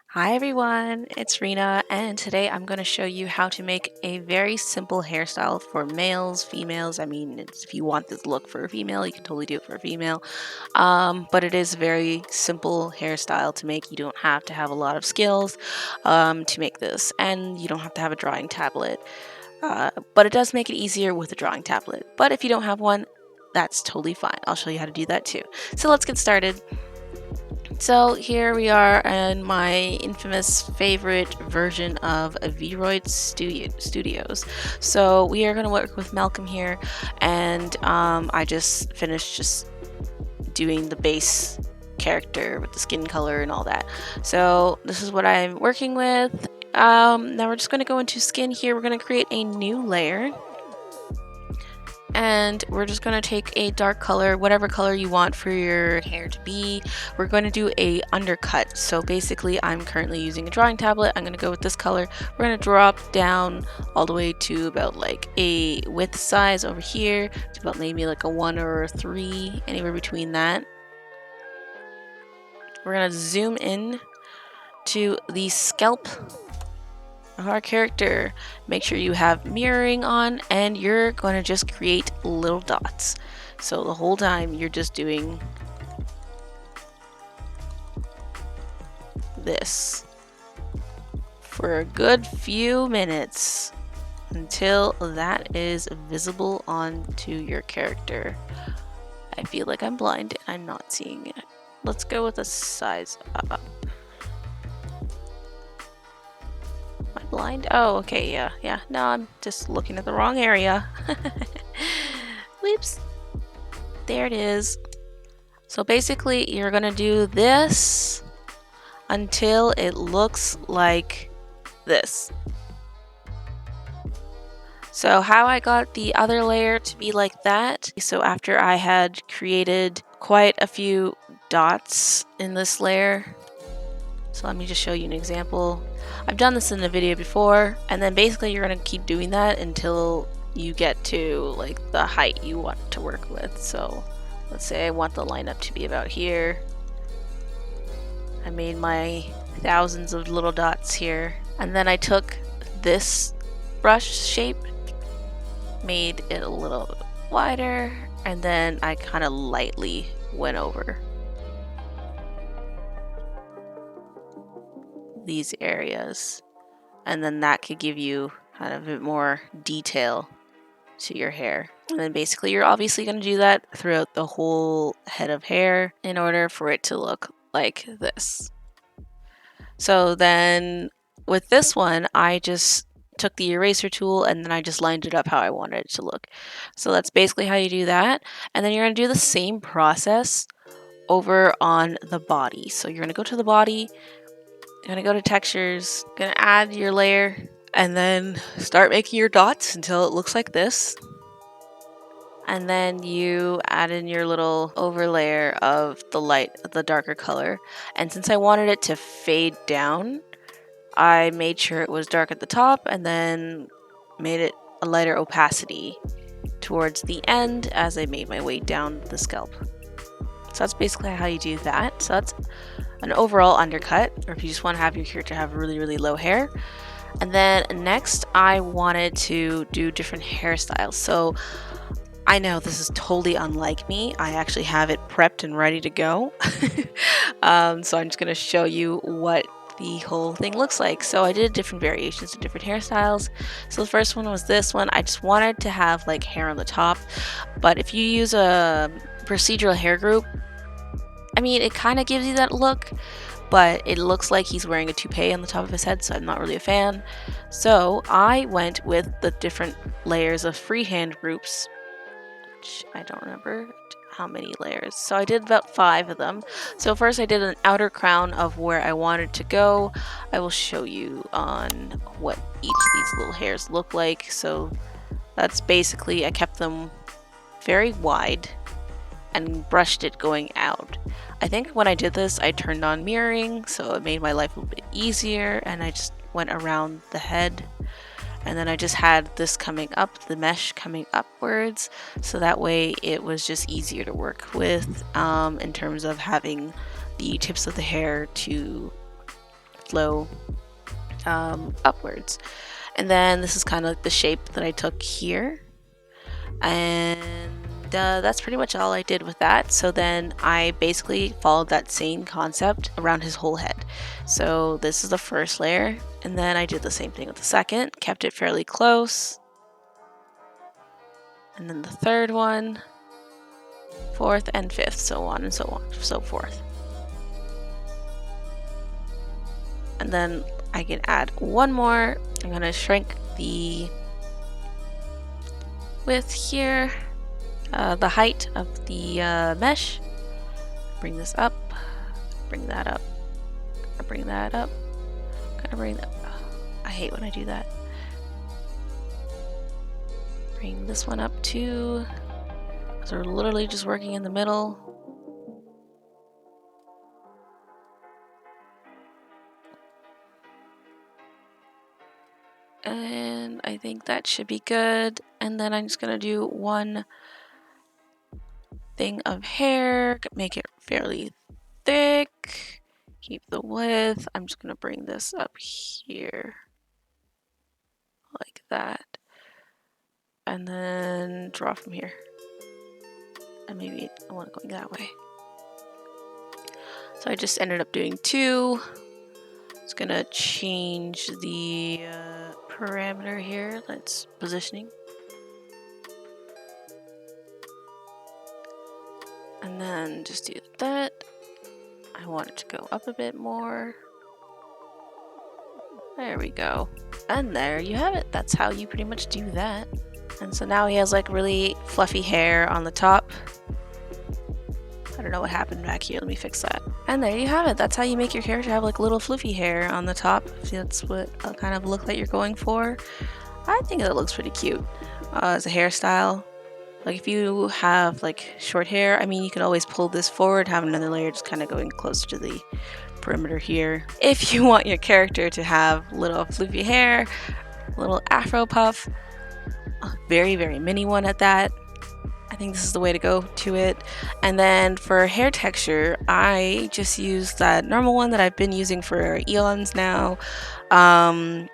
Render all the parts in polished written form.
Hi everyone, it's Rena, and today I'm going to show you how to make a very simple hairstyle for males, females. I mean, if you want this look for a female, you can totally do it for a female. But it is a very simple hairstyle to make. You don't have to have a lot of skills to make this, and you don't have to have a drawing tablet. But it does make it easier with a drawing tablet. But if you don't have one, that's totally fine. I'll show you how to do that too. So let's get started. So here we are in my infamous favorite version of Vroid Studios. So we are going to work with Malcolm here, and I just finished doing the base character with the skin color and all that. So this is what I'm working with. Now we're just going to go into skin here. We're going to create a new layer. And we're just going to take a dark color, whatever color you want for your hair to be. We're going to do a undercut. So basically I'm currently using a drawing tablet. I'm going to go with this color. We're going to drop down all the way to about like a width size over here to about maybe like a 1 or a 3, anywhere between that. We're going to zoom in to the scalp of our character. Make sure you have mirroring on, and you're going to just create little dots. So the whole time you're just doing this for a good few minutes until that is visible onto your character. I feel like I'm blind and I'm not seeing it. Let's go with a size up. Blind? Oh, okay, yeah. No, I'm just looking at the wrong area. Whoops. There it is. So basically, you're gonna do this until it looks like this. So how I got the other layer to be like that, so after I had created quite a few dots in this layer, so let me just show you an example. I've done this in a video before, and then basically you're going to keep doing that until you get to like the height you want to work with. So let's say I want the lineup to be about here. I made my thousands of little dots here, and then I took this brush shape, made it a little wider, and then I kind of lightly went over these areas, and then that could give you kind of a bit more detail to your hair. And then basically you're obviously going to do that throughout the whole head of hair in order for it to look like this. So then with this one, I just took the eraser tool and then I just lined it up how I wanted it to look. So that's basically how you do that. And then you're going to do the same process over on the body. So you're going to go to the body, you're going to go to textures, going to add your layer, and then start making your dots until it looks like this. And then you add in your little overlayer of the darker color. And since I wanted it to fade down, I made sure it was dark at the top and then made it a lighter opacity towards the end as I made my way down the scalp. So that's basically how you do that. So that's an overall undercut, or if you just want to have your character have really, really low hair. And then next I wanted to do different hairstyles. So I know this is totally unlike me. I actually have it prepped and ready to go. So I'm just going to show you what the whole thing looks like. So I did different variations of different hairstyles. So the first one was this one. I just wanted to have like hair on the top, but if you use a procedural hair group, I mean, it kind of gives you that look, but it looks like he's wearing a toupee on the top of his head, so I'm not really a fan. So I went with the different layers of freehand groups, which I don't remember how many layers. So I did about 5 of them. So first I did an outer crown of where I wanted to go. I will show you on what each of these little hairs look like. So that's basically, I kept them very wide and brushed it going out. I think when I did this, I turned on mirroring, so it made my life a little bit easier, and I just went around the head. And then I just had this coming up, the mesh coming upwards, so that way it was just easier to work with in terms of having the tips of the hair to flow upwards. And then this is kind of like the shape that I took here, and that's pretty much all I did with that. So then I basically followed that same concept around his whole head. So this is the first layer, and then I did the same thing with the second, kept it fairly close, and then the third one, fourth and fifth, so on and so forth. And then I can add one more. I'm gonna shrink the width here, the height of the mesh. Bring this up, bring that up, bring that up, gotta bring that. I hate when I do that. Bring this one up too. So we're literally just working in the middle. And I think that should be good. And then I'm just gonna do one thing of hair, make it fairly thick, keep the width. I'm just gonna bring this up here like that, and then draw from here. And maybe I want it going that way. So I just ended up doing two. It's gonna change the parameter here. Let's positioning. And then just do that. I want it to go up a bit more. There we go. And there you have it. That's how you pretty much do that. And so now he has like really fluffy hair on the top. I don't know what happened back here. Let me fix that. And there you have it. That's how you make your hair to have like little fluffy hair on the top. If that's what kind of look that you're going for. I think it looks pretty cute as a hairstyle. Like if you have like short hair, I mean, you can always pull this forward, have another layer just kind of going close to the perimeter here. If you want your character to have little floofy hair, little afro puff, a very, very mini one at that, I think this is the way to go to it. And then for hair texture, I just use that normal one that I've been using for eons now.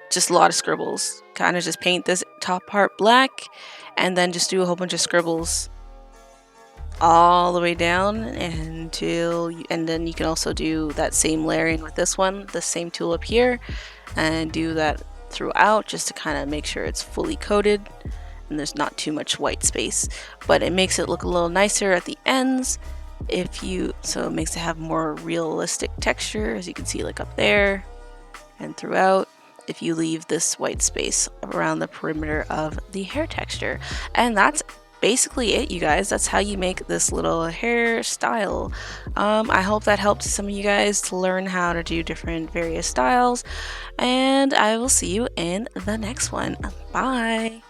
Just a lot of scribbles. Kind of just paint this top part black and then just do a whole bunch of scribbles all the way down until and then you can also do that same layering with this one, the same tool up here, and do that throughout just to kind of make sure it's fully coated and there's not too much white space, but it makes it look a little nicer at the ends so it makes it have more realistic texture, as you can see like up there and throughout, if you leave this white space around the perimeter of the hair texture. And that's basically it, you guys. That's how you make this little hairstyle. I hope that helped some of you guys to learn how to do different various styles, and I will see you in the next one. Bye.